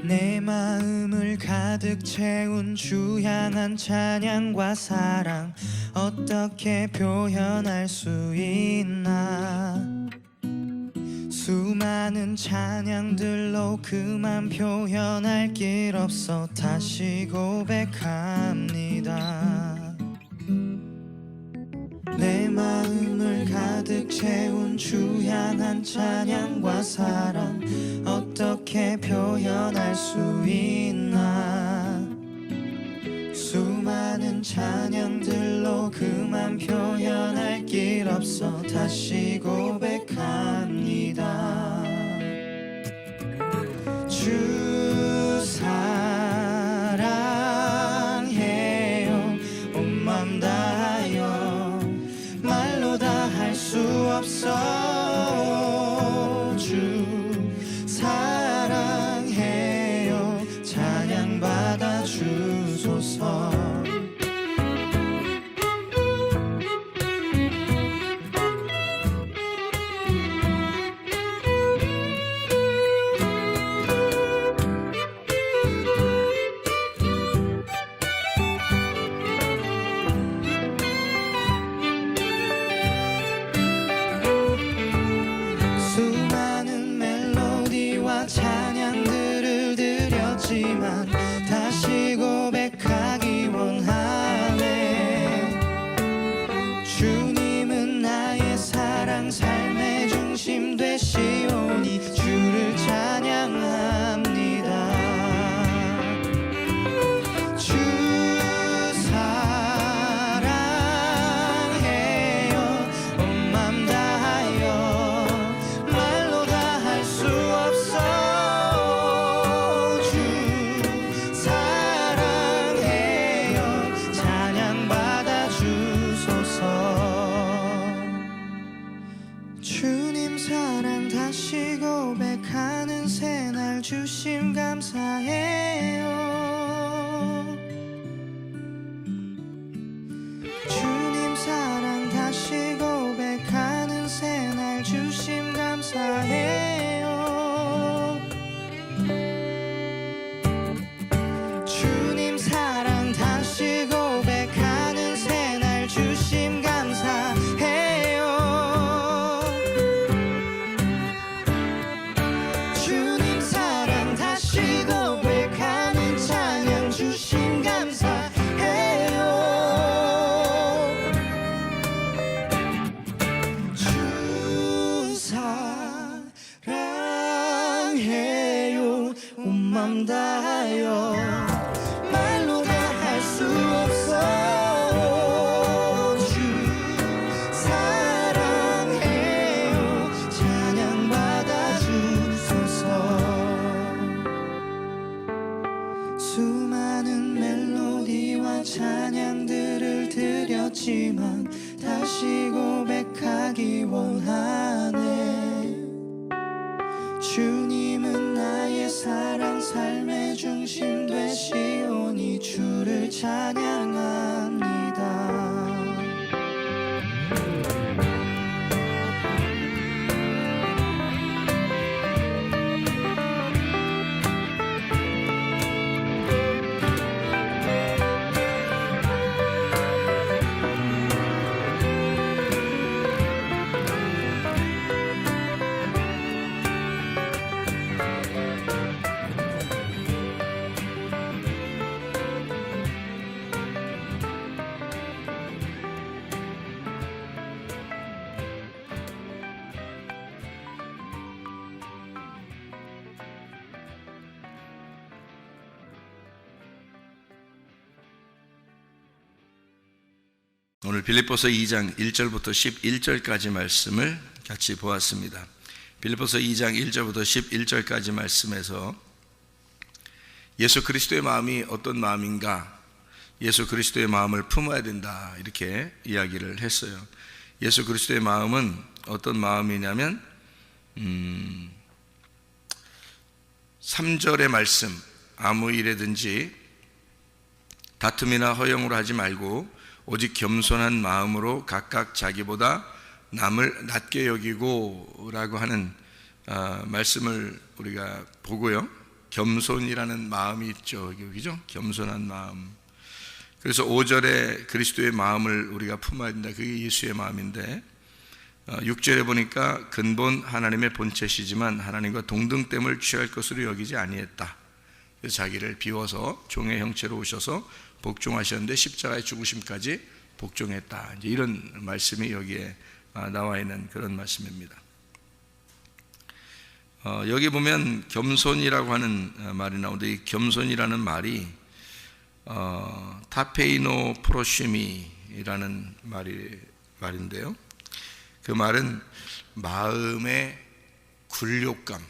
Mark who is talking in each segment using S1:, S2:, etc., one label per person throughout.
S1: 내 마음을 가득 채운 주 향한 찬양과 사랑 어떻게 표현할 수 있나. 수많은 찬양들로 그만 표현할 길 없어 다시 고백합니다. 내 마음을 가득 채운 주 향한 찬양과 사랑 어떻게 표현할 수 있나. 수많은 찬양들로 그만 표현할 길 없어 다시 고백합니다. 주 사랑해요 온 맘 다하여 말로 다 할 수 없어. 주 사랑해요 찬양 받아 주소서. 수많은 멜로디와 찬양들을 드렸지만 다시 고백하기 원하네. 주님은 나의 사랑 삶의 중심 되시오니 주를 찬양합니다. 주 사랑해요 온 맘 다하여 말로 다 할 수 없어. 주 사랑해요 찬양 받아 주소서. 주님 사랑 다시 고백하는 새날 주심 감사해요. 주님 사랑 다시 고백하는 새날 주심 감사해요. 주님 사랑 다시 고백하는 새날 주심 감사해요. 주님 사랑 다시 고백하는 찬양 주심 감사해요. 주 사랑해요 온 맘 다하여 말로 다 할 수 없어. 주 사랑해요 찬양 받아 주소서. 수많은 멜로디와 찬양들을 드렸지만 다시 고백하기 원하네. 주님은 나의 사랑 삶의 중심 되시오니 주를 찬양합니다.
S2: 오늘 빌립보서 2장 1절부터 11절까지 말씀을 같이 보았습니다. 빌립보서 2장 1절부터 11절까지 말씀에서 예수 그리스도의 마음이 어떤 마음인가, 예수 그리스도의 마음을 품어야 된다, 이렇게 이야기를 했어요. 예수 그리스도의 마음은 어떤 마음이냐면 3절의 말씀, 아무 일에든지 다툼이나 허영으로 하지 말고 오직 겸손한 마음으로 각각 자기보다 남을 낮게 여기고 라고 하는 말씀을 우리가 보고요. 겸손이라는 마음이 있죠. 여기죠? 겸손한 마음. 그래서 5절에 그리스도의 마음을 우리가 품어야 된다. 그게 예수의 마음인데 6절에 보니까 근본 하나님의 본체시지만 하나님과 동등됨을 취할 것으로 여기지 아니했다. 그래서 자기를 비워서 종의 형체로 오셔서 복종하셨는데 십자가의 죽으심까지 복종했다. 이제 이런 말씀이 여기에 나와 있는 그런 말씀입니다. 여기 보면 겸손이라고 하는 말이 나오는데 이 겸손이라는 말이 타페이노 프로시미라는 말인데요. 그 말은 마음의 굴욕감,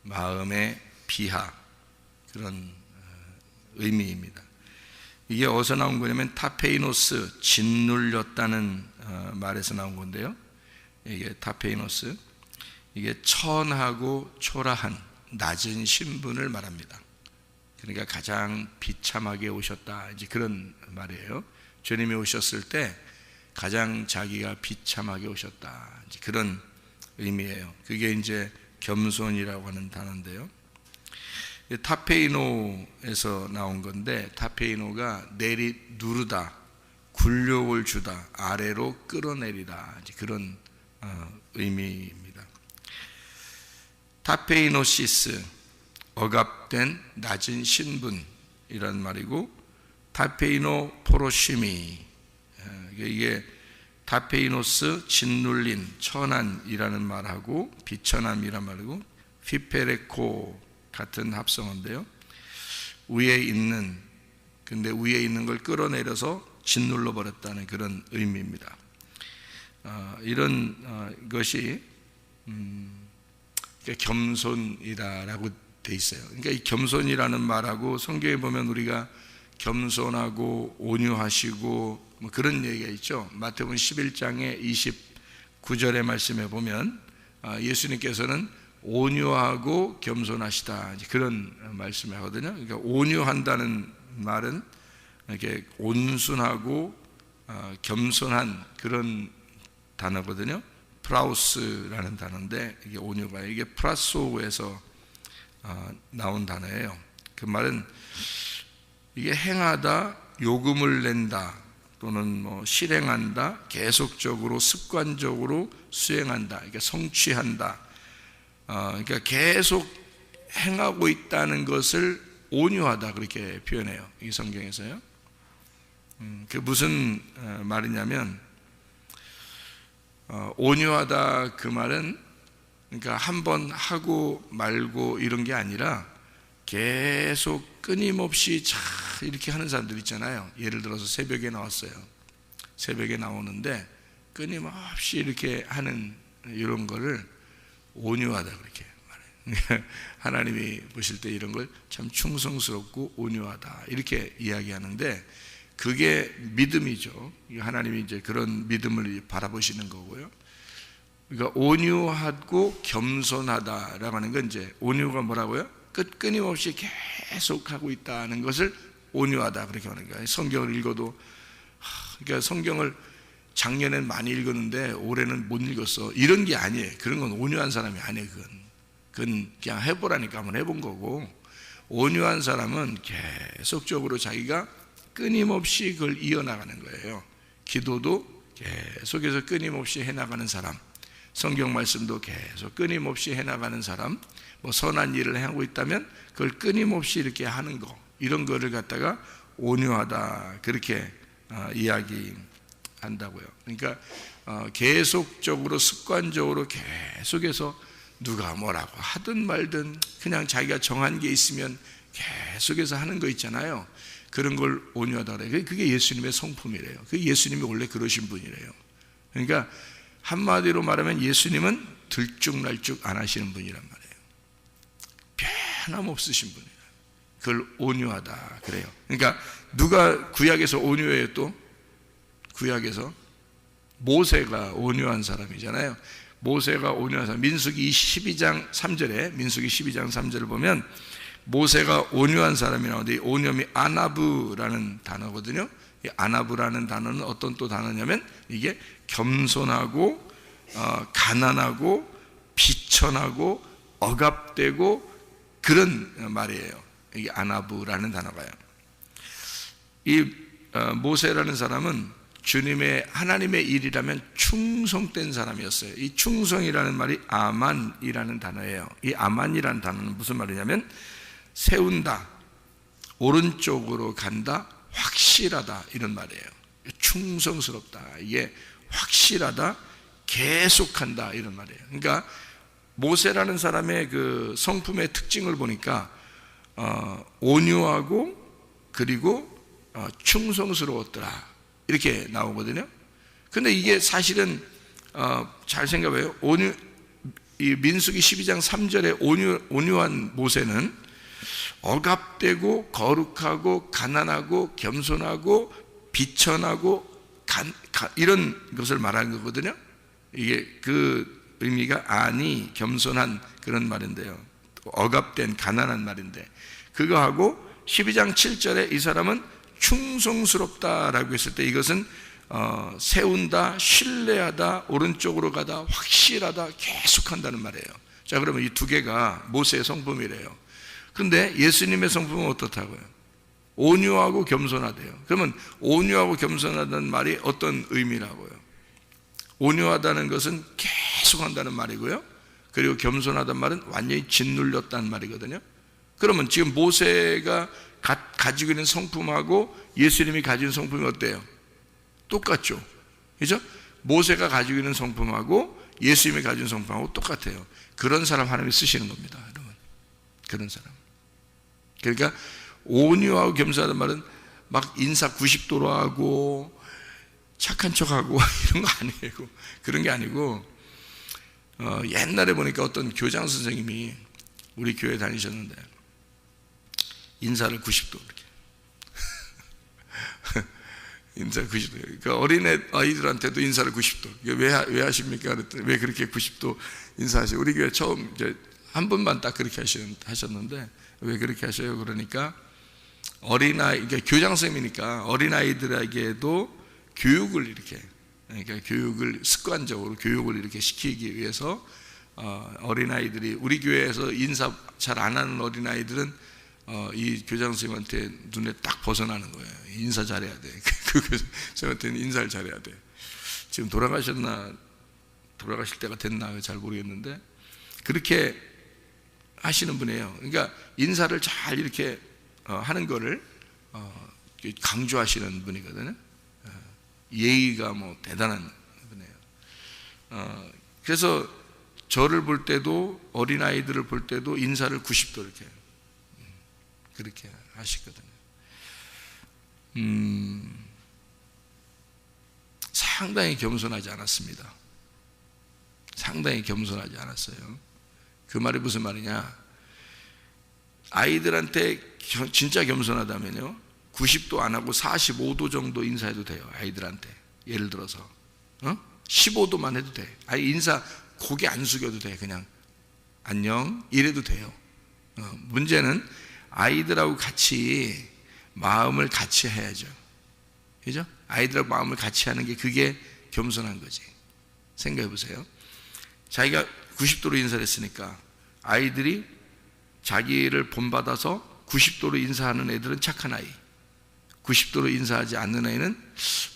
S2: 마음의 비하 그런 의미입니다. 이게 어디서 나온 거냐면 타페이노스, 짓눌렸다는 말에서 나온 건데요. 이게 타페이노스, 이게 천하고 초라한 낮은 신분을 말합니다. 그러니까 가장 비참하게 오셨다, 이제 그런 말이에요. 주님이 오셨을 때 가장 자기가 비참하게 오셨다, 이제 그런 의미예요. 그게 이제 겸손이라고 하는 단어인데요. 타페이노에서 나온 건데 타페이노가 누르다, 굴욕을 주다, 아래로 끌어내리다, 이제 그런 의미입니다. 타페이노시스, 억압된 낮은 신분이란 말이고, 타페이노 포로시미, 이게 타페이노스, 짓눌린, 천한이라는 말하고 비천함이란 말이고, 피페레코 같은 합성어인데요. 근데 위에 있는 걸 끌어내려서 짓눌러 버렸다는 그런 의미입니다. 이런 것이 겸손이라고 돼 있어요. 그러니까 이 겸손이라는 말하고 성경에 보면 우리가 겸손하고 온유하시고 뭐 그런 얘기가 있죠. 마태복음 11장의 29절의 말씀에 보면 예수님께서는 온유하고 겸손하시다, 그런 말씀을 하거든요. 그러니까 온유한다는 말은 이렇게 온순하고 겸손한 그런 단어거든요. 프라우스라는 단어인데 이게 온유가 이게 프라소에서 나온 단어예요. 그 말은 이게 행하다, 요금을 낸다, 또는 뭐 실행한다, 계속적으로 습관적으로 수행한다, 그러니까 성취한다. 그러니까 계속 행하고 있다는 것을 온유하다 그렇게 표현해요. 이 성경에서요. 그 무슨 말이냐면 온유하다 그 말은 그러니까 한번 하고 말고 이런 게 아니라 계속 끊임없이 이렇게 하는 사람들 있잖아요. 예를 들어서 새벽에 나왔어요. 새벽에 나오는데 끊임없이 이렇게 하는 이런 거를 온유하다 그렇게 말해요. 하나님이 보실 때 이런 걸 참 충성스럽고 온유하다 이렇게 이야기하는데 그게 믿음이죠. 하나님이 이제 그런 믿음을 바라보시는 거고요. 그러니까 온유하고 겸손하다라고 하는 건 이제 온유가 뭐라고요? 끊임없이 계속 하고 있다는 것을 온유하다 그렇게 하는 거예요. 성경을 읽어도 그러니까 성경을 작년엔 많이 읽었는데 올해는 못 읽었어 이런 게 아니에요. 그런 건 온유한 사람이 아니에요. 그건 그냥 해보라니까 한번 해본 거고, 온유한 사람은 계속적으로 자기가 끊임없이 그걸 이어나가는 거예요. 기도도 계속해서 끊임없이 해나가는 사람, 성경 말씀도 계속 끊임없이 해나가는 사람, 뭐 선한 일을 하고 있다면 그걸 끊임없이 이렇게 하는 거, 이런 거를 갖다가 온유하다 그렇게 이야기한다고요. 그러니까 계속적으로 습관적으로 계속해서 누가 뭐라고 하든 말든 그냥 자기가 정한 게 있으면 계속해서 하는 거 있잖아요. 그런 걸 온유하다 그래요. 그게 예수님의 성품이래요. 그게 예수님이 원래 그러신 분이래요. 그러니까 한마디로 말하면 예수님은 들쭉날쭉 안 하시는 분이란 말이에요. 변함없으신 분이에요. 그걸 온유하다 그래요. 그러니까 누가 구약에서 온유해요? 또 구약에서 모세가 온유한 사람이잖아요. 모세가 온유한 사람. 민수기 12장 3절에 민수기 12장 3절을 보면 모세가 온유한 사람이 나오는데, 온유함이 아나브라는 단어거든요. 이 아나브라는 단어는 어떤 또 단어냐면 이게 겸손하고 가난하고 비천하고 억압되고 그런 말이에요. 이게 아나브라는 단어가요. 이 모세라는 사람은 주님의 하나님의 일이라면 충성된 사람이었어요. 이 충성이라는 말이 아만이라는 단어예요. 이 아만이라는 단어는 무슨 말이냐면 세운다, 오른쪽으로 간다, 확실하다, 이런 말이에요. 충성스럽다, 이게 확실하다, 계속한다, 이런 말이에요. 그러니까 모세라는 사람의 그 성품의 특징을 보니까 온유하고 그리고 충성스러웠더라, 이렇게 나오거든요. 근데 이게 사실은 잘 생각해요. 이 민수기 12장 3절에 온유한 모세는 억압되고 거룩하고 가난하고 겸손하고 비천하고 이런 것을 말하는 거거든요. 이게 그 의미가 겸손한 그런 말인데요. 억압된 가난한 말인데, 그거하고 12장 7절에 이 사람은 충성스럽다라고 했을 때 이것은 세운다, 신뢰하다, 오른쪽으로 가다, 확실하다, 계속한다는 말이에요. 자, 그러면 이 두 개가 모세의 성품이래요. 그런데 예수님의 성품은 어떻다고요? 온유하고 겸손하대요. 그러면 온유하고 겸손하다는 말이 어떤 의미라고요? 온유하다는 것은 계속한다는 말이고요, 그리고 겸손하다는 말은 완전히 짓눌렸다는 말이거든요. 그러면 지금 모세가 가지고 있는 성품하고 예수님이 가지고 있는 성품이 어때요? 똑같죠, 그죠? 모세가 가지고 있는 성품하고 예수님이 가지고 있는 성품하고 똑같아요. 그런 사람 하나님이 쓰시는 겁니다, 여러분. 그런 사람. 그러니까 온유하고 겸손하다는 말은 막 인사 90도로 하고 착한 척하고 이런 거 아니에요. 그런 게 아니고, 옛날에 보니까 어떤 교장 선생님이 우리 교회 다니셨는데 인사를 90도 이렇게 인사 90도. 그러니까 어린애 아이들한테도 인사를 90도. 왜 하십니까? 그랬더니 왜 그렇게 90도 인사하세요? 우리 교회 처음 이제 한 번만 딱 그렇게 하셨는데 왜 그렇게 하셔요? 그러니까 어린아이, 그러니까 교장 선생님이니까 어린아이들에게도 교육을 이렇게, 그러니까 교육을 습관적으로 교육을 이렇게 시키기 위해서 어린아이들이, 우리 교회에서 인사 잘 안 하는 어린아이들은 이 교장 선생님한테 눈에 딱 벗어나는 거예요. 인사 잘해야 돼. 그 교장 선생님한테는 인사를 잘해야 돼. 지금 돌아가실 때가 됐나 잘 모르겠는데 그렇게 하시는 분이에요. 그러니까 인사를 잘 이렇게 하는 거를 강조하시는 분이거든요. 예의가 뭐 대단한 분이에요. 그래서 저를 볼 때도 어린아이들을 볼 때도 인사를 90도 이렇게 그렇게 하시거든요. 상당히 겸손하지 않았습니다. 상당히 겸손하지 않았어요. 그 말이 무슨 말이냐? 아이들한테 진짜 겸손하다면요 90도 안 하고 45도 정도 인사해도 돼요. 아이들한테 예를 들어서 15도만 해도 돼. 아이 인사 고개 안 숙여도 돼. 그냥 안녕 이래도 돼요. 문제는 아이들하고 같이 마음을 같이 해야죠. 그죠? 아이들하고 마음을 같이 하는 게 그게 겸손한 거지. 생각해 보세요. 자기가 90도로 인사를 했으니까 아이들이 자기를 본받아서 90도로 인사하는 애들은 착한 아이, 90도로 인사하지 않는 아이는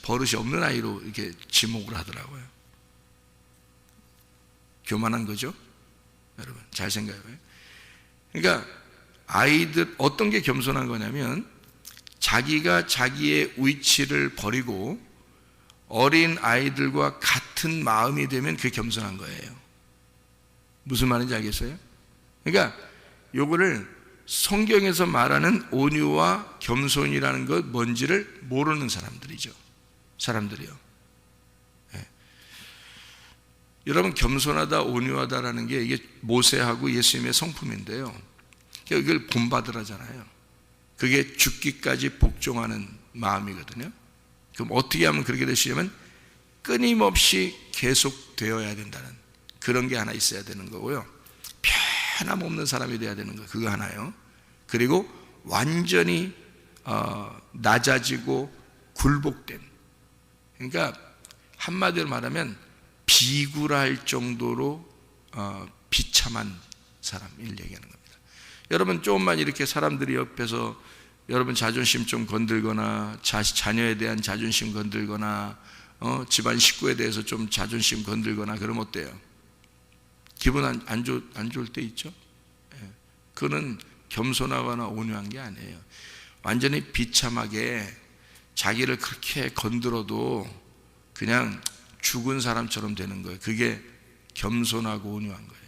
S2: 버릇이 없는 아이로 이렇게 지목을 하더라고요. 교만한 거죠, 여러분. 잘 생각해봐요. 그러니까 아이들 어떤 게 겸손한 거냐면 자기가 자기의 위치를 버리고 어린 아이들과 같은 마음이 되면 그게 겸손한 거예요. 무슨 말인지 알겠어요? 그러니까 요거를 성경에서 말하는 온유와 겸손이라는 것 뭔지를 모르는 사람들이죠. 사람들이요. 네. 여러분 겸손하다 온유하다라는 게 이게 모세하고 예수님의 성품인데요. 이걸 본받으라잖아요. 그게 죽기까지 복종하는 마음이거든요. 그럼 어떻게 하면 그렇게 되시냐면 끊임없이 계속되어야 된다는 그런 게 하나 있어야 되는 거고요. 변함없는 사람이 돼야 되는 거, 그거 하나요. 그리고 완전히 낮아지고 굴복된, 그러니까 한마디로 말하면 비굴할 정도로 비참한 사람을 얘기하는 겁니다. 여러분 조금만 이렇게 사람들이 옆에서 여러분 자존심 좀 건들거나 자녀에 대한 자존심 건들거나 집안 식구에 대해서 좀 자존심 건들거나 그러면 어때요? 기분 안 좋을 때 있죠? 예. 그거는 겸손하거나 온유한 게 아니에요. 완전히 비참하게 자기를 그렇게 건들어도 그냥 죽은 사람처럼 되는 거예요. 그게 겸손하고 온유한 거예요.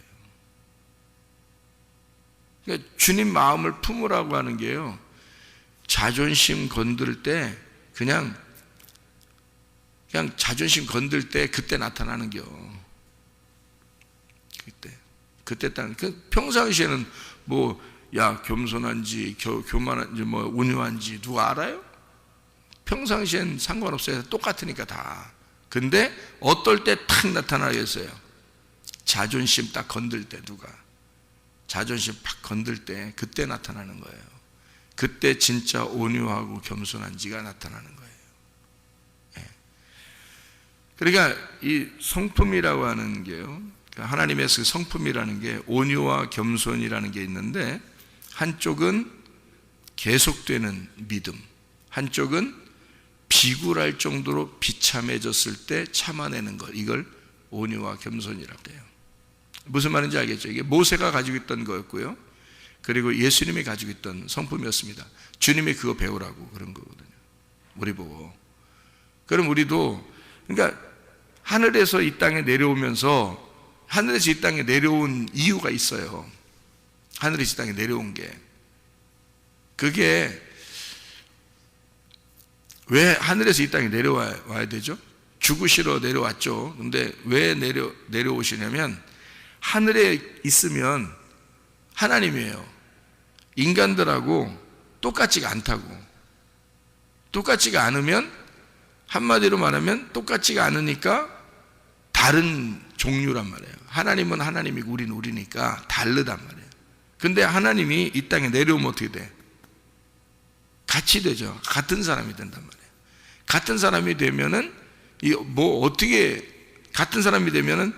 S2: 그러니까 주님 마음을 품으라고 하는 게요, 자존심 건들 때 그냥 자존심 건들 때 그때 나타나는 겨. 그때 딱 평상시에는 겸손한지 교만한지 온유한지 누가 알아요? 평상시엔 상관없어요. 똑같으니까 다. 근데 어떨 때 탁 나타나겠어요? 자존심 딱 건들 때, 누가 자존심 팍 건들 때 그때 나타나는 거예요. 그때 진짜 온유하고 겸손한지가 나타나는 거예요. 예. 그러니까 이 성품이라고 하는 게요, 하나님의 그 성품이라는 게 온유와 겸손이라는 게 있는데, 한쪽은 계속되는 믿음, 한쪽은 비굴할 정도로 비참해졌을 때 참아내는 것, 이걸 온유와 겸손이라고 해요. 무슨 말인지 알겠죠? 이게 모세가 가지고 있던 거였고요, 그리고 예수님이 가지고 있던 성품이었습니다. 주님이 그거 배우라고 그런 거거든요, 우리 보고. 그럼 우리도, 그러니까 하늘에서 이 땅에 내려오면서, 하늘에서 이 땅에 내려온 이유가 있어요. 하늘에서 이 땅에 내려온 게, 그게 왜 하늘에서 이 땅에 내려와야 되죠? 죽으시러 내려왔죠. 근데 왜 내려오시냐면, 하늘에 있으면 하나님이에요. 인간들하고 똑같지가 않다고. 똑같지가 않으면, 한마디로 말하면 똑같지가 않으니까 다른 종류란 말이에요. 하나님은 하나님이고 우리는 우리니까 다르단 말이에요. 근데 하나님이 이 땅에 내려오면 어떻게 돼? 같이 되죠. 같은 사람이 된단 말이에요. 같은 사람이 되면은 같은 사람이 되면은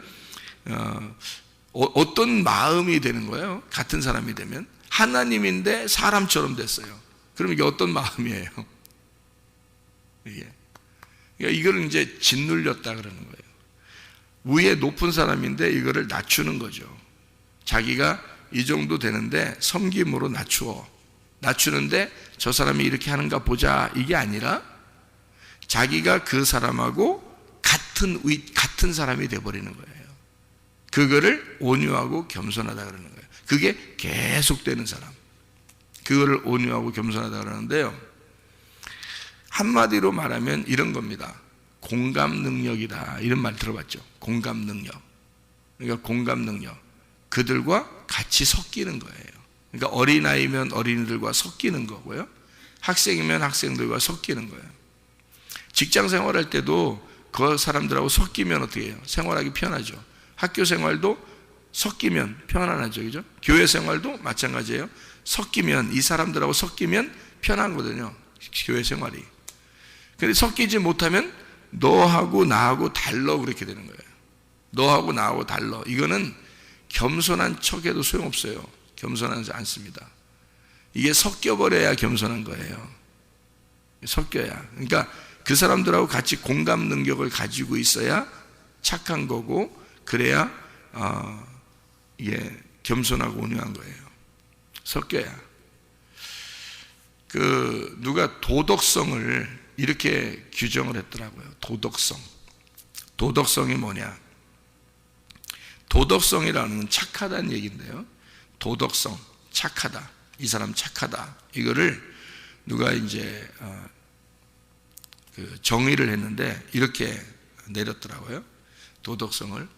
S2: 어떤 마음이 되는 거예요? 같은 사람이 되면 하나님인데 사람처럼 됐어요. 그럼 이게 어떤 마음이에요? 이걸 이제 짓눌렸다 그러는 거예요. 위에 높은 사람인데 이거를 낮추는 거죠. 자기가 이 정도 되는데 섬김으로 낮추는데 저 사람이 이렇게 하는가 보자, 이게 아니라 자기가 그 사람하고 같은 사람이 돼버리는 거예요. 그거를 온유하고 겸손하다 그러는 거예요. 그게 계속되는 사람, 그거를 온유하고 겸손하다 그러는데요, 한마디로 말하면 이런 겁니다. 공감 능력이다, 이런 말 들어봤죠? 공감 능력. 그러니까 공감 능력, 그들과 같이 섞이는 거예요. 그러니까 어린아이면 어린이들과 섞이는 거고요, 학생이면 학생들과 섞이는 거예요. 직장 생활할 때도 그 사람들하고 섞이면 어떻게 해요? 생활하기 편하죠. 학교 생활도 섞이면 편안하죠, 그죠? 교회 생활도 마찬가지예요. 이 사람들하고 섞이면 편하거든요, 교회 생활이. 근데 섞이지 못하면 너하고 나하고 달러, 그렇게 되는 거예요. 너하고 나하고 달러. 이거는 겸손한 척해도 소용없어요. 겸손하지 않습니다. 이게 섞여버려야 겸손한 거예요. 섞여야. 그러니까 그 사람들하고 같이 공감 능력을 가지고 있어야 착한 거고, 그래야 이게 겸손하고 온유한 거예요. 섞여야. 누가 도덕성을 이렇게 규정을 했더라고요. 도덕성이 뭐냐? 도덕성이라는 건 착하다는 얘기인데요, 도덕성, 착하다, 이 사람 착하다, 이거를 누가 이제 정의를 했는데 이렇게 내렸더라고요. 도덕성을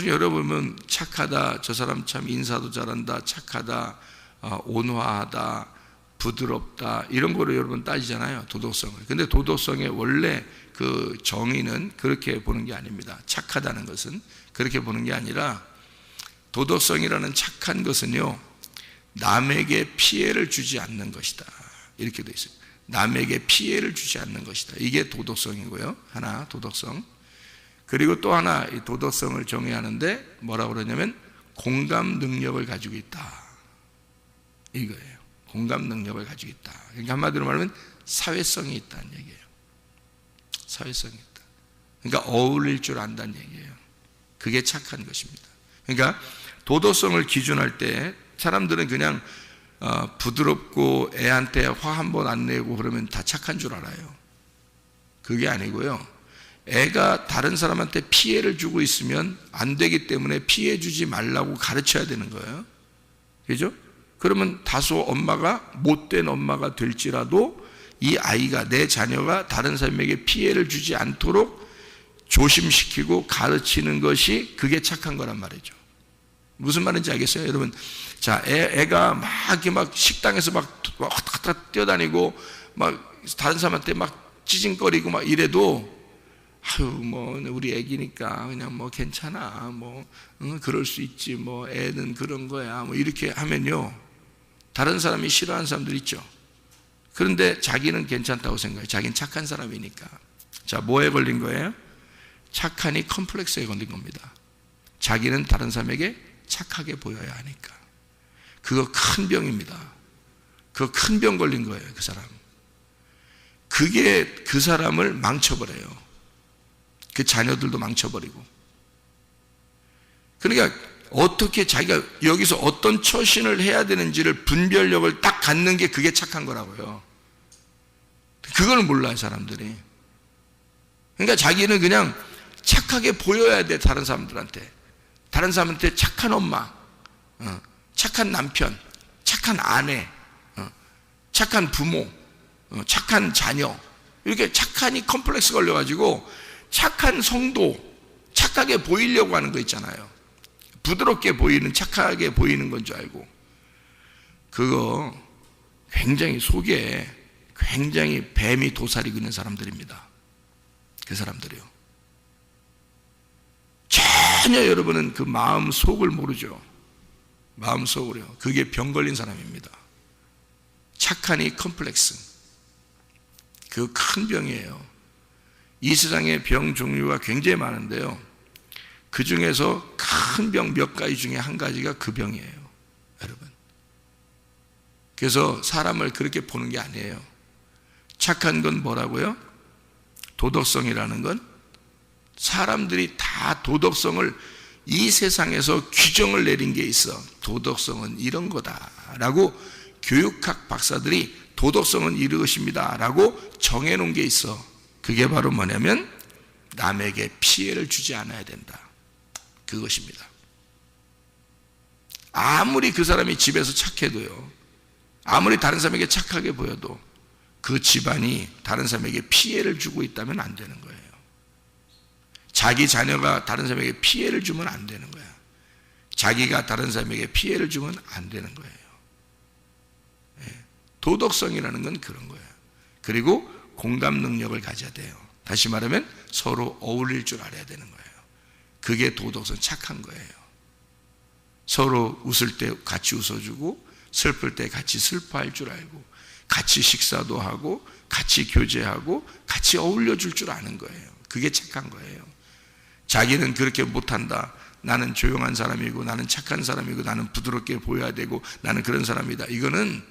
S2: 열어보면 착하다, 저 사람 참 인사도 잘한다, 착하다, 온화하다, 부드럽다 이런 거로 여러분 따지잖아요, 도덕성을. 근데 도덕성의 원래 그 정의는 그렇게 보는 게 아닙니다. 착하다는 것은 그렇게 보는 게 아니라, 도덕성이라는 착한 것은요, 남에게 피해를 주지 않는 것이다, 이렇게 돼 있어요. 남에게 피해를 주지 않는 것이다, 이게 도덕성이고요. 하나, 도덕성. 그리고 또 하나, 이 도덕성을 정의하는데 뭐라고 그러냐면 공감 능력을 가지고 있다, 이거예요. 공감 능력을 가지고 있다. 그러니까 한마디로 말하면 사회성이 있다는 얘기예요. 사회성이 있다. 그러니까 어울릴 줄 안다는 얘기예요. 그게 착한 것입니다. 그러니까 도덕성을 기준할 때 사람들은 그냥 부드럽고 애한테 화 한 번 안 내고 그러면 다 착한 줄 알아요. 그게 아니고요, 애가 다른 사람한테 피해를 주고 있으면 안 되기 때문에 피해 주지 말라고 가르쳐야 되는 거예요. 그죠? 그러면 다소 엄마가 못된 엄마가 될지라도 이 아이가, 내 자녀가 다른 사람에게 피해를 주지 않도록 조심시키고 가르치는 것이, 그게 착한 거란 말이죠. 무슨 말인지 알겠어요, 여러분? 자, 애가 막 이렇게 막 식당에서 막 왔다 갔다 뛰어다니고 막 다른 사람한테 막 찌징거리고 막 이래도, 아유, 뭐 우리 애기니까 그냥 뭐 괜찮아, 뭐 그럴 수 있지, 뭐 애는 그런 거야, 뭐 이렇게 하면요, 다른 사람이 싫어하는 사람들 있죠. 그런데 자기는 괜찮다고 생각해요. 자기는 착한 사람이니까. 자, 뭐에 걸린 거예요? 착하니 컴플렉스에 걸린 겁니다. 자기는 다른 사람에게 착하게 보여야 하니까. 그거 큰 병입니다. 그거 큰 병 걸린 거예요, 그 사람. 그게 그 사람을 망쳐버려요. 그 자녀들도 망쳐버리고. 그러니까 어떻게 자기가 여기서 어떤 처신을 해야 되는지를 분별력을 딱 갖는 게, 그게 착한 거라고요. 그걸 몰라요, 사람들이. 그러니까 자기는 그냥 착하게 보여야 돼, 다른 사람들한테. 다른 사람한테 착한 엄마, 착한 남편, 착한 아내, 착한 부모, 착한 자녀, 이렇게 착하니 컴플렉스 걸려가지고 착한 성도, 착하게 보이려고 하는 거 있잖아요. 부드럽게 보이는, 착하게 보이는 건 줄 알고. 그거 굉장히 속에 굉장히 뱀이 도사리고 있는 사람들입니다. 그 사람들이요. 전혀 여러분은 그 마음 속을 모르죠. 마음 속으로요. 그게 병 걸린 사람입니다. 착하니 컴플렉스. 그 큰 병이에요. 이 세상에 병 종류가 굉장히 많은데요, 그 중에서 큰 병 몇 가지 중에 한 가지가 그 병이에요, 여러분. 그래서 사람을 그렇게 보는 게 아니에요. 착한 건 뭐라고요? 도덕성이라는 건 사람들이 다 도덕성을, 이 세상에서 규정을 내린 게 있어. 도덕성은 이런 거다라고 교육학 박사들이 도덕성은 이것입니다 라고 정해놓은 게 있어. 그게 바로 뭐냐면 남에게 피해를 주지 않아야 된다, 그것입니다. 아무리 그 사람이 집에서 착해도요, 아무리 다른 사람에게 착하게 보여도 그 집안이 다른 사람에게 피해를 주고 있다면 안 되는 거예요. 자기 자녀가 다른 사람에게 피해를 주면 안 되는 거야. 자기가 다른 사람에게 피해를 주면 안 되는 거예요. 도덕성이라는 건 그런 거예요. 그리고 공감 능력을 가져야 돼요. 다시 말하면 서로 어울릴 줄 알아야 되는 거예요. 그게 도덕성, 착한 거예요. 서로 웃을 때 같이 웃어주고, 슬플 때 같이 슬퍼할 줄 알고, 같이 식사도 하고, 같이 교제하고, 같이 어울려줄 줄 아는 거예요. 그게 착한 거예요. 자기는 그렇게 못한다, 나는 조용한 사람이고, 나는 착한 사람이고, 나는 부드럽게 보여야 되고, 나는 그런 사람이다, 이거는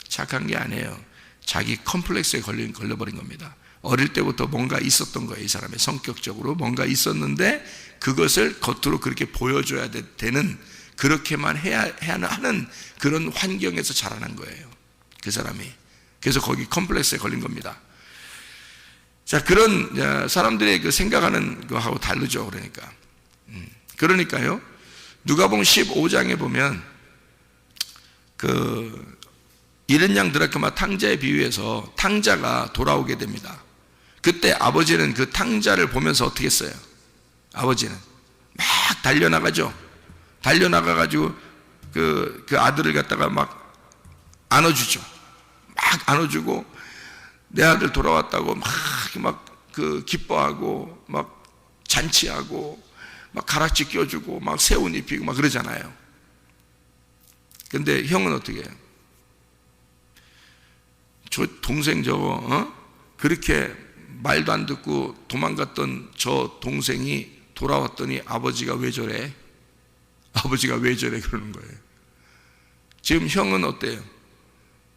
S2: 착한 게 아니에요. 자기 컴플렉스에 걸려버린 겁니다. 어릴 때부터 뭔가 있었던 거예요. 이 사람의 성격적으로 뭔가 있었는데 그것을 겉으로 그렇게 보여줘야 되는, 그렇게만 해야 하는 그런 환경에서 자라난 거예요, 그 사람이. 그래서 거기 컴플렉스에 걸린 겁니다. 자, 그런 사람들의 그 생각하는 거하고 다르죠. 그러니까요, 누가복음 15장에 보면 그 잃은 양 드라크마 탕자에 비유해서 탕자가 돌아오게 됩니다. 그때 아버지는 그 탕자를 보면서 어떻게 했어요? 아버지는 막 달려나가죠. 달려나가가지고 그 아들을 갖다가 막 안아주죠. 안아주고 내 아들 돌아왔다고 막 기뻐하고 막 잔치하고 막 가락지 껴주고 막 새옷 입히고 막 그러잖아요. 근데 형은 어떻게 해요? 저 동생 저거 그렇게 말도 안 듣고 도망갔던 저 동생이 돌아왔더니 아버지가 왜 저래? 아버지가 왜 저래? 그러는 거예요. 지금 형은 어때요?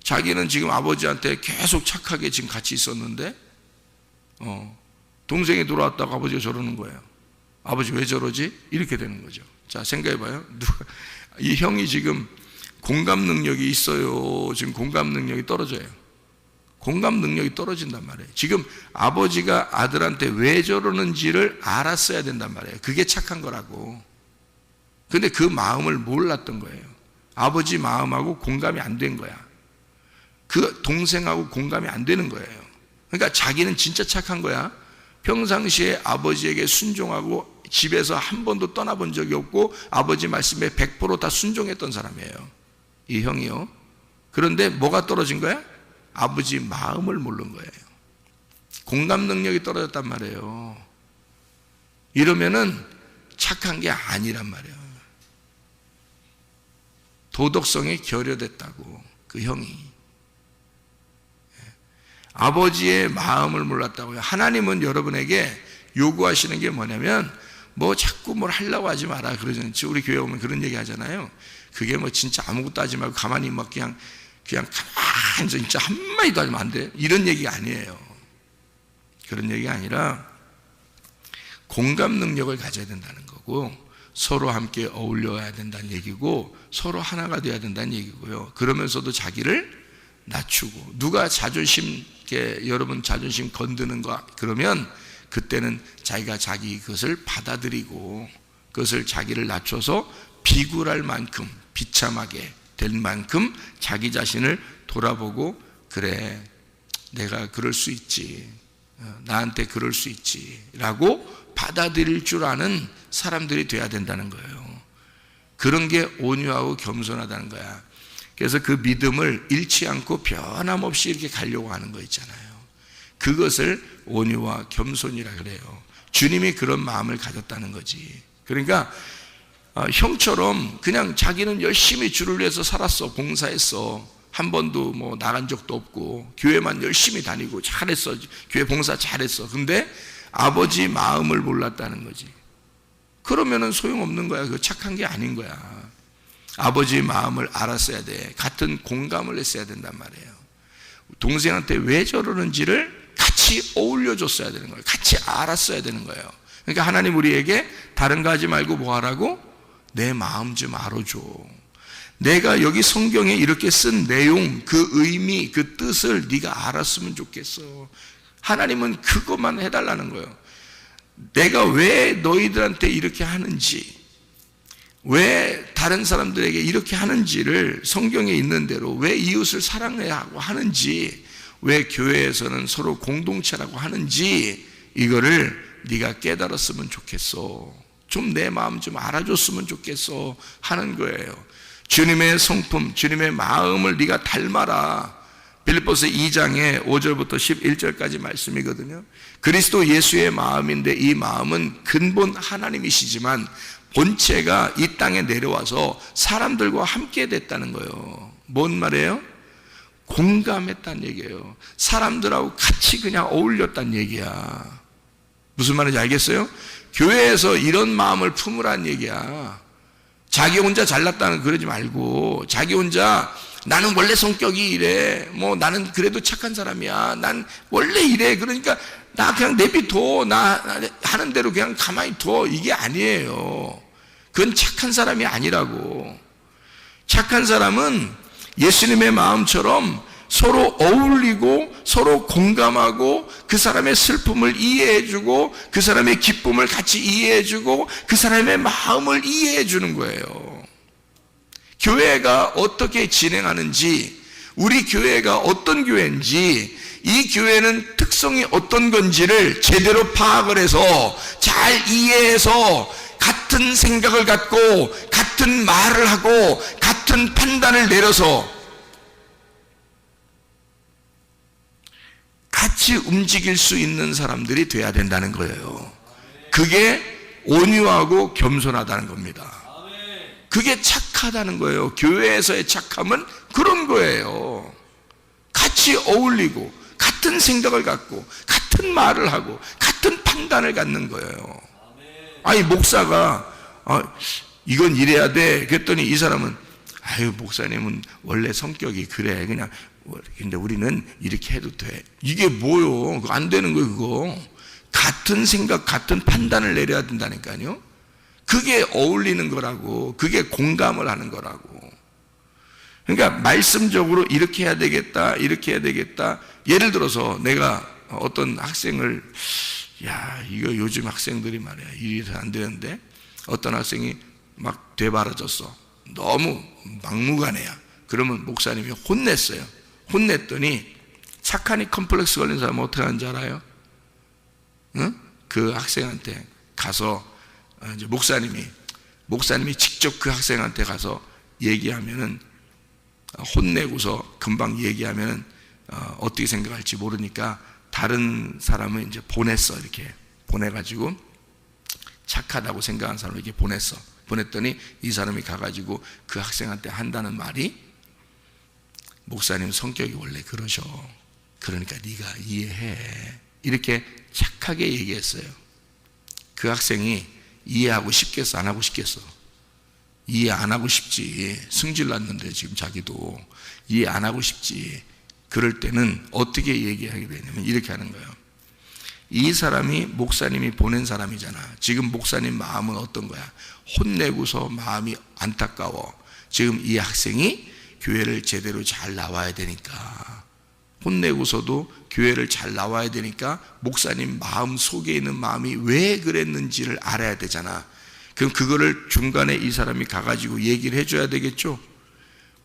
S2: 자기는 지금 아버지한테 계속 착하게 지금 같이 있었는데 동생이 돌아왔다고 아버지가 저러는 거예요. 아버지 왜 저러지? 이렇게 되는 거죠. 자, 생각해봐요. 이 형이 지금 공감 능력이 있어요? 지금 공감 능력이 떨어져요? 공감 능력이 떨어진단 말이에요. 지금 아버지가 아들한테 왜 저러는지를 알았어야 된단 말이에요. 그게 착한 거라고. 근데 그 마음을 몰랐던 거예요. 아버지 마음하고 공감이 안 된 거야. 그 동생하고 공감이 안 되는 거예요. 그러니까 자기는 진짜 착한 거야. 평상시에 아버지에게 순종하고 집에서 한 번도 떠나본 적이 없고 아버지 말씀에 100% 다 순종했던 사람이에요. 이 형이요. 그런데 뭐가 떨어진 거야? 아버지 마음을 모르는 거예요. 공감 능력이 떨어졌단 말이에요. 이러면은 착한 게 아니란 말이에요. 도덕성이 결여됐다고, 그 형이. 아버지의 마음을 몰랐다고요. 하나님은 여러분에게 요구하시는 게 뭐냐면 뭐 자꾸 뭘 하려고 하지 마라 그러잖아요. 우리 교회 오면 그런 얘기 하잖아요. 그게 뭐 진짜 아무것도 하지 말고 가만히 막 그냥 가만히 진짜 한마디도 하면 안 돼. 이런 얘기가 아니에요. 그런 얘기가 아니라 공감 능력을 가져야 된다는 거고, 서로 함께 어울려야 된다는 얘기고, 서로 하나가 돼야 된다는 얘기고요. 그러면서도 자기를 낮추고, 누가 여러분 자존심 건드는 거 그러면 그때는 자기가 자기 그것을 받아들이고 그것을 자기를 낮춰서 비굴할 만큼 비참하게 될 만큼 자기 자신을 돌아보고, 그래 내가 그럴 수 있지, 나한테 그럴 수 있지 라고 받아들일 줄 아는 사람들이 돼야 된다는 거예요. 그런 게 온유하고 겸손하다는 거야. 그래서 그 믿음을 잃지 않고 변함없이 이렇게 가려고 하는 거 있잖아요. 그것을 온유와 겸손이라 그래요. 주님이 그런 마음을 가졌다는 거지. 그러니까 형처럼 그냥 자기는 열심히 주를 위해서 살았어. 봉사했어. 한 번도 뭐 나간 적도 없고 교회만 열심히 다니고 잘했어. 교회 봉사 잘했어. 근데 아버지 마음을 몰랐다는 거지. 그러면은 소용없는 거야. 그거 착한 게 아닌 거야. 아버지 마음을 알았어야 돼. 같은 공감을 했어야 된단 말이에요. 동생한테 왜 저러는지를 같이 어울려줬어야 되는 거예요. 같이 알았어야 되는 거예요. 그러니까 하나님 우리에게 다른 거 하지 말고 뭐 하라고? 내 마음 좀 알아줘. 내가 여기 성경에 이렇게 쓴 내용, 그 의미, 그 뜻을 네가 알았으면 좋겠어. 하나님은 그것만 해달라는 거예요. 내가 왜 너희들한테 이렇게 하는지, 왜 다른 사람들에게 이렇게 하는지를 성경에 있는 대로, 왜 이웃을 사랑해야 하고 하는지, 왜 교회에서는 서로 공동체라고 하는지 이거를 네가 깨달았으면 좋겠어. 좀 내 마음 좀 알아줬으면 좋겠어 하는 거예요. 주님의 성품, 주님의 마음을 네가 닮아라. 빌립보서 2장에 5절부터 11절까지 말씀이거든요. 그리스도 예수의 마음인데 이 마음은 근본 하나님이시지만 본체가 이 땅에 내려와서 사람들과 함께 됐다는 거예요. 뭔 말이에요? 공감했다는 얘기예요. 사람들하고 같이 그냥 어울렸다는 얘기야. 무슨 말인지 알겠어요? 교회에서 이런 마음을 품으라는 얘기야. 자기 혼자 잘났다는 그러지 말고, 자기 혼자 나는 원래 성격이 이래, 뭐 나는 그래도 착한 사람이야, 난 원래 이래, 그러니까 나 그냥 내비둬, 나 하는 대로 그냥 가만히 둬, 이게 아니에요. 그건 착한 사람이 아니라고. 착한 사람은 예수님의 마음처럼 서로 어울리고 서로 공감하고 그 사람의 슬픔을 이해해주고 그 사람의 기쁨을 같이 이해해주고 그 사람의 마음을 이해해주는 거예요. 교회가 어떻게 진행하는지, 우리 교회가 어떤 교회인지, 이 교회는 특성이 어떤 건지를 제대로 파악을 해서 잘 이해해서 같은 생각을 갖고 같은 말을 하고 같은 판단을 내려서 같이 움직일 수 있는 사람들이 돼야 된다는 거예요. 그게 온유하고 겸손하다는 겁니다. 그게 착하다는 거예요. 교회에서의 착함은 그런 거예요. 같이 어울리고 같은 생각을 갖고 같은 말을 하고 같은 판단을 갖는 거예요. 아니 목사가 이건 이래야 돼 그랬더니 이 사람은 아유 목사님은 원래 성격이 그래 그냥 근데 우리는 이렇게 해도 돼. 이게 뭐요? 그거 안 되는 거예요. 그거 같은 생각 같은 판단을 내려야 된다니까요. 그게 어울리는 거라고. 그게 공감을 하는 거라고. 그러니까 말씀적으로 이렇게 해야 되겠다 이렇게 해야 되겠다. 예를 들어서 내가 어떤 학생을 이거 요즘 학생들이 말이야 일이 안 되는데 어떤 학생이 막 되바라졌어. 너무 막무가내야. 그러면 목사님이 혼냈어요. 혼냈더니 착하니 컴플렉스 걸린 사람은 어떻게 하는지 알아요? 응? 그 학생한테 가서 이제 목사님이 직접 그 학생한테 가서 얘기하면은 혼내고서 금방 얘기하면은 어떻게 생각할지 모르니까 다른 사람을 이제 보냈어. 이렇게 보내가지고 착하다고 생각하는 사람을 이렇게 보냈어. 보냈더니 이 사람이 가가지고 그 학생한테 한다는 말이 목사님 성격이 원래 그러셔. 그러니까 네가 이해해. 이렇게 착하게 얘기했어요. 그 학생이 이해하고 싶겠어? 안 하고 싶겠어? 이해 안 하고 싶지. 승질 났는데 지금 자기도 이해 안 하고 싶지. 그럴 때는 어떻게 얘기하게 되냐면 이렇게 하는 거예요. 이 사람이 목사님이 보낸 사람이잖아. 지금 목사님 마음은 어떤 거야? 혼내고서 마음이 안타까워. 지금 이 학생이 교회를 제대로 잘 나와야 되니까, 혼내고서도 교회를 잘 나와야 되니까 목사님 마음 속에 있는 마음이 왜 그랬는지를 알아야 되잖아. 그럼 그거를 중간에 이 사람이 가가지고 얘기를 해줘야 되겠죠.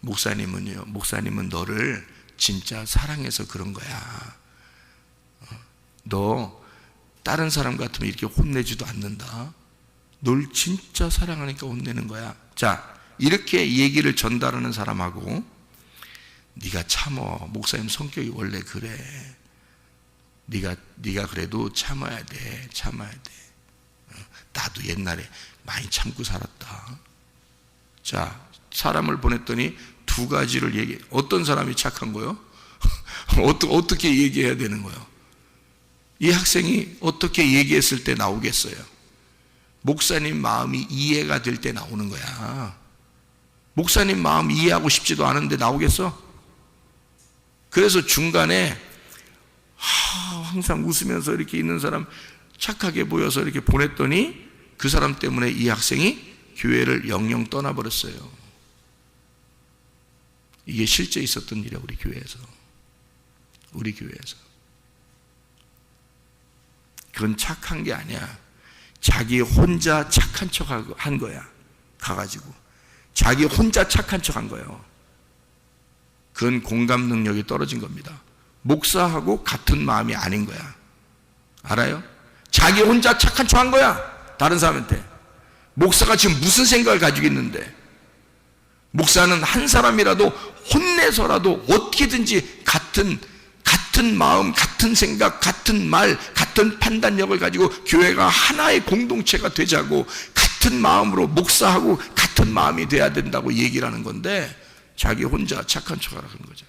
S2: 목사님은 너를 진짜 사랑해서 그런 거야. 너 다른 사람 같으면 이렇게 혼내지도 않는다. 널 진짜 사랑하니까 혼내는 거야. 자, 이렇게 얘기를 전달하는 사람하고 네가 참어. 목사님 성격이 원래 그래. 네가 그래도 참아야 돼. 나도 옛날에 많이 참고 살았다. 자, 사람을 보냈더니 두 가지를 얘기해. 어떤 사람이 착한 거요? 어떻게 얘기해야 되는 거요? 이 학생이 어떻게 얘기했을 때 나오겠어요? 목사님 마음이 이해가 될 때 나오는 거야. 목사님 마음 이해하고 싶지도 않은데 나오겠어? 그래서 중간에 항상 웃으면서 이렇게 있는 사람 착하게 보여서 이렇게 보냈더니 그 사람 때문에 이 학생이 교회를 영영 떠나버렸어요. 이게 실제 있었던 일이야. 우리 교회에서. 그건 착한 게 아니야. 자기 혼자 착한 척 한 거야. 가가지고 자기 혼자 착한 척 한 거예요. 그건 공감 능력이 떨어진 겁니다. 목사하고 같은 마음이 아닌 거야. 알아요? 자기 혼자 착한 척 한 거야. 다른 사람한테. 목사가 지금 무슨 생각을 가지고 있는데, 목사는 한 사람이라도 혼내서라도 어떻게든지 같은 마음, 같은 생각, 같은 말, 같은 판단력을 가지고 교회가 하나의 공동체가 되자고 같은 마음으로 목사하고 같은 마음이 돼야 된다고 얘기를 하는 건데 자기 혼자 착한 척하라는 거죠.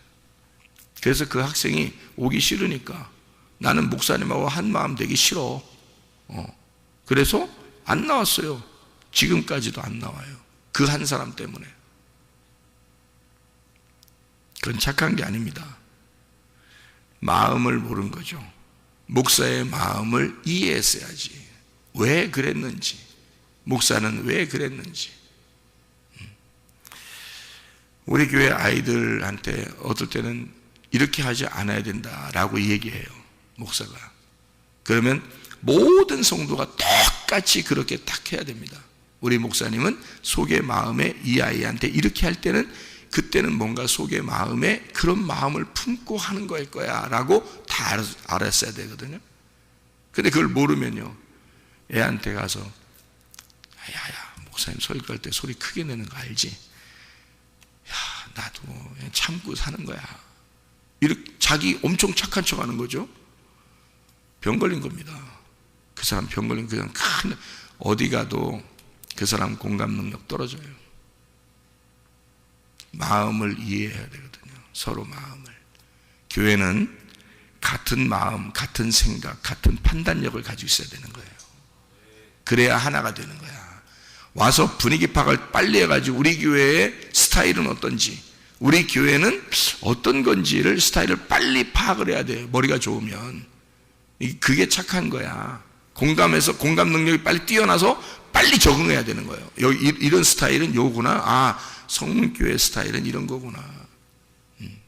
S2: 그래서 그 학생이 오기 싫으니까 나는 목사님하고 한 마음 되기 싫어. 그래서 안 나왔어요. 지금까지도 안 나와요. 그 한 사람 때문에. 그건 착한 게 아닙니다. 마음을 모른 거죠. 목사의 마음을 이해했어야지. 왜 그랬는지, 목사는 왜 그랬는지. 우리 교회 아이들한테 어떨 때는 이렇게 하지 않아야 된다라고 얘기해요, 목사가. 그러면 모든 성도가 똑같이 그렇게 딱 해야 됩니다. 우리 목사님은 속의 마음에 이 아이한테 이렇게 할 때는 그때는 뭔가 속의 마음에 그런 마음을 품고 하는 거일 거야 라고 다 알았어야 되거든요. 근데 그걸 모르면요, 애한테 가서 야야 목사님 설교할 때 소리 크게 내는 거 알지? 야 나도 그냥 참고 사는 거야. 이렇게 자기 엄청 착한 척 하는 거죠. 병 걸린 겁니다. 그 사람 병 걸린 그냥 큰 어디 가도 그 사람 공감 능력 떨어져요. 마음을 이해해야 되거든요. 서로 마음을. 교회는 같은 마음, 같은 생각, 같은 판단력을 가지고 있어야 되는 거예요. 그래야 하나가 되는 거야. 와서 분위기 파악을 빨리 해가지고 우리 교회의 스타일은 어떤지, 우리 교회는 어떤 건지를 스타일을 빨리 파악을 해야 돼요. 머리가 좋으면. 그게 착한 거야. 공감해서 공감 능력이 빨리 뛰어나서 빨리 적응해야 되는 거예요. 여기 이런 스타일은 요구나. 아, 성문교회 스타일은 이런 거구나.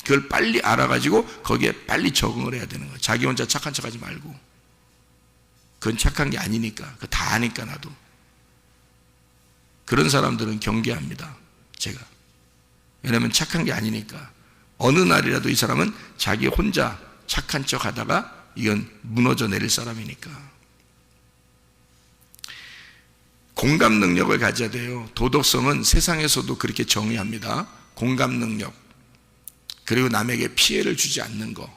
S2: 그걸 빨리 알아가지고 거기에 빨리 적응을 해야 되는 거예요. 자기 혼자 착한 척하지 말고. 그건 착한 게 아니니까. 그거 다 아니까 나도. 그런 사람들은 경계합니다. 제가. 왜냐하면 착한 게 아니니까. 어느 날이라도 이 사람은 자기 혼자 착한 척 하다가 이건 무너져 내릴 사람이니까. 공감 능력을 가져야 돼요. 도덕성은 세상에서도 그렇게 정의합니다. 공감 능력. 그리고 남에게 피해를 주지 않는 거.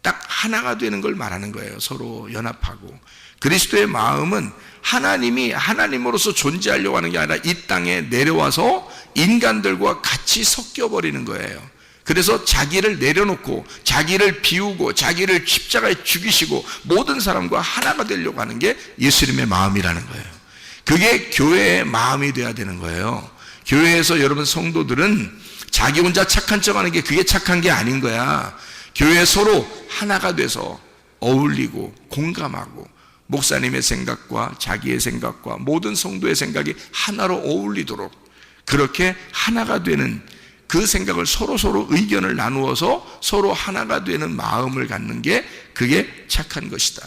S2: 딱 하나가 되는 걸 말하는 거예요. 서로 연합하고. 그리스도의 마음은 하나님이 하나님으로서 존재하려고 하는 게 아니라 이 땅에 내려와서 인간들과 같이 섞여버리는 거예요. 그래서 자기를 내려놓고 자기를 비우고 자기를 십자가에 죽이시고 모든 사람과 하나가 되려고 하는 게 예수님의 마음이라는 거예요. 그게 교회의 마음이 돼야 되는 거예요. 교회에서 여러분 성도들은 자기 혼자 착한 척하는 게 그게 착한 게 아닌 거야. 교회 서로 하나가 돼서 어울리고 공감하고 목사님의 생각과 자기의 생각과 모든 성도의 생각이 하나로 어울리도록 그렇게 하나가 되는 그 생각을 서로 의견을 나누어서 서로 하나가 되는 마음을 갖는 게 그게 착한 것이다.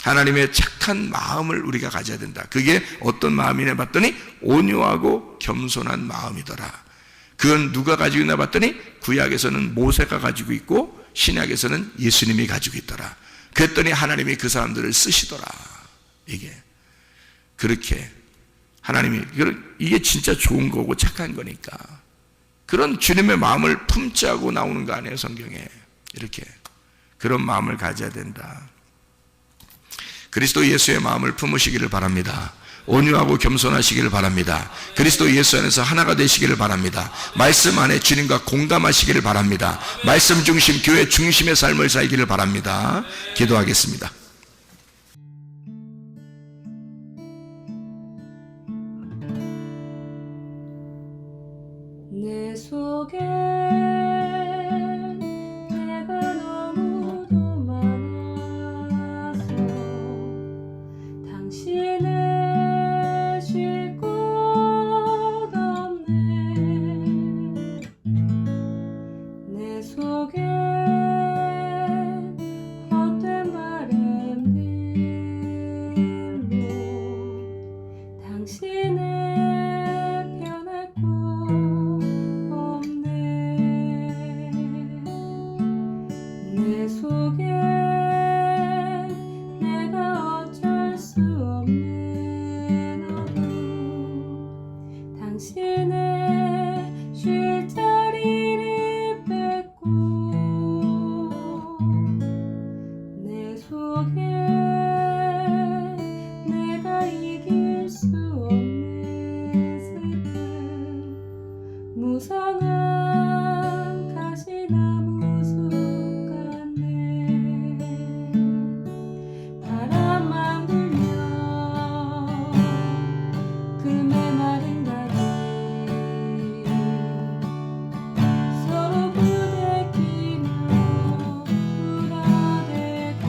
S2: 하나님의 착한 마음을 우리가 가져야 된다. 그게 어떤 마음이냐 봤더니 온유하고 겸손한 마음이더라. 그건 누가 가지고 있나 봤더니 구약에서는 모세가 가지고 있고 신약에서는 예수님이 가지고 있더라. 그랬더니 하나님이 그 사람들을 쓰시더라. 이게 그렇게 하나님이 이게 진짜 좋은 거고 착한 거니까 그런 주님의 마음을 품자고 나오는 거 아니에요 성경에. 이렇게 그런 마음을 가져야 된다. 그리스도 예수의 마음을 품으시기를 바랍니다. 온유하고 겸손하시기를 바랍니다. 그리스도 예수 안에서 하나가 되시기를 바랍니다. 말씀 안에 주님과 공감하시기를 바랍니다. 말씀 중심, 교회 중심의 삶을 살기를 바랍니다. 기도하겠습니다.
S3: 내 속에 내가 너무도 많아서 당신을 쉴 곳 없네. 내 속에 헛된 바램들로 당신을 변할 곳 없네. 내 속에 내가 어쩔 수 없는 어둠 당신의 쉴 자리를 뺏고 내 속에 내가 이길 수 없는 슬픔 무성한 가시나무 숲 같네. 바람만 불면 그 메마른 가지 서로 부대끼며 울어대고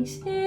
S3: 당신